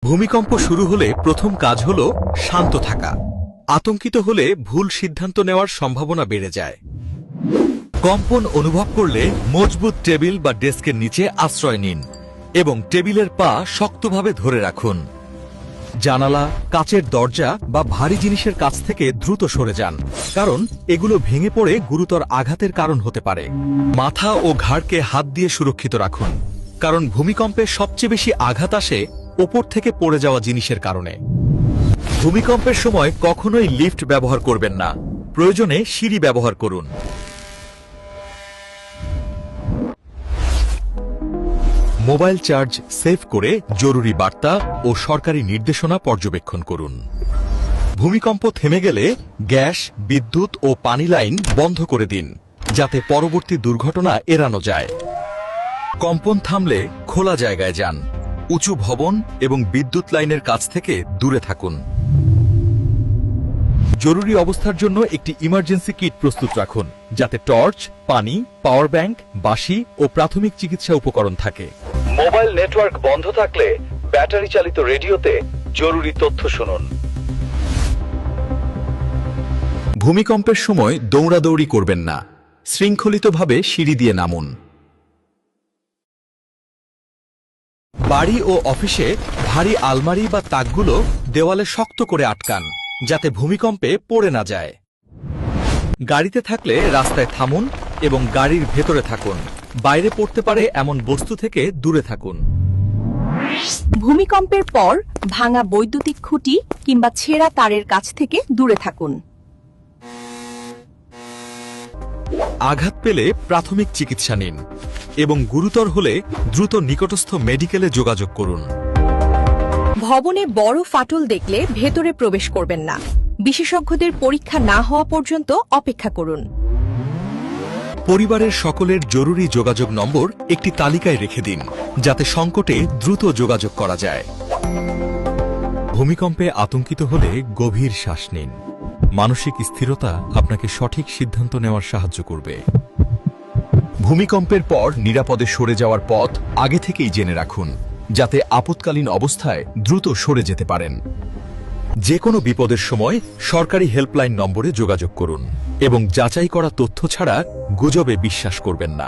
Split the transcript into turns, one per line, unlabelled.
ভূমিকম্প শুরু হলে প্রথম কাজ হল শান্ত থাকা। আতঙ্কিত হলে ভুল সিদ্ধান্ত নেওয়ার সম্ভাবনা বেড়ে যায়। কম্পন অনুভব করলে মজবুত টেবিল বা ডেস্কের নিচে আশ্রয় নিন এবং টেবিলের পা শক্তভাবে ধরে রাখুন। জানালা, কাচের দরজা বা ভারী জিনিসের কাছ থেকে দ্রুত সরে যান, কারণ এগুলো ভেঙে পড়ে গুরুতর আঘাতের কারণ হতে পারে। মাথা ও ঘাড়কে হাত দিয়ে সুরক্ষিত রাখুন, কারণ ভূমিকম্পে সবচেয়ে বেশি আঘাত আসে ওপর থেকে পড়ে যাওয়া জিনিসের কারণে। ভূমিকম্পের সময় কখনোই লিফট ব্যবহার করবেন না, প্রয়োজনে সিঁড়ি ব্যবহার করুন। মোবাইল চার্জ সেভ করে জরুরি বার্তা ও সরকারি নির্দেশনা পর্যবেক্ষণ করুন। ভূমিকম্প থেমে গেলে গ্যাস, বিদ্যুৎ ও পানি লাইন বন্ধ করে দিন, যাতে পরবর্তী দুর্ঘটনা এড়ানো যায়। কম্পন থামলে খোলা জায়গায় যান, উঁচু ভবন এবং বিদ্যুৎ লাইনের কাছ থেকে দূরে থাকুন। জরুরি অবস্থার জন্য একটি ইমার্জেন্সি কিট প্রস্তুত রাখুন, যাতে টর্চ, পানি, পাওয়ার ব্যাংক, বাঁশি ও প্রাথমিক চিকিৎসা উপকরণ থাকে। মোবাইল নেটওয়ার্ক বন্ধ থাকলে ব্যাটারি চালিত রেডিওতে জরুরি তথ্য শুনুন। ভূমিকম্পের সময় দৌড়াদৌড়ি করবেন না, শৃঙ্খলিতভাবে সিঁড়ি দিয়ে নামুন। বাড়ি ও অফিসে ভারী আলমারি বা তাকগুলো দেওয়ালে শক্ত করে আটকান, যাতে ভূমিকম্পে পড়ে না যায়। গাড়িতে থাকলে রাস্তায় থামুন এবং গাড়ির ভেতরে থাকুন। বাইরে পড়তে পারে এমন বস্তু থেকে দূরে থাকুন।
ভূমিকম্পের পর ভাঙা বৈদ্যুতিক খুঁটি কিংবা ছেঁড়া তারের কাছ থেকে দূরে থাকুন।
আঘাত পেলে প্রাথমিক চিকিৎসা নিন এবং গুরুতর হলে দ্রুত নিকটস্থ মেডিকেলে যোগাযোগ করুন।
ভবনে বড় ফাটল দেখলে ভেতরে প্রবেশ করবেন না। বিশেষজ্ঞদের পরীক্ষা না হওয়া পর্যন্ত অপেক্ষা করুন।
পরিবারের সকলের জরুরি যোগাযোগ নম্বর একটি তালিকায় রেখে দিন, যাতে সংকটে দ্রুত যোগাযোগ করা যায়। ভূমিকম্পে আতঙ্কিত হলে গভীর শ্বাস নিন। মানসিক স্থিরতা আপনাকে সঠিক সিদ্ধান্ত নেওয়ার সাহায্য করবে। ভূমিকম্পের পর নিরাপদে সরে যাওয়ার পথ আগে থেকেই জেনে রাখুন, যাতে আপৎকালীন অবস্থায় দ্রুত সরে যেতে পারেন। যে কোনো বিপদের সময় সরকারি হেল্পলাইন নম্বরে যোগাযোগ করুন এবং যাচাই করা তথ্য ছাড়া গুজবে বিশ্বাস করবেন না।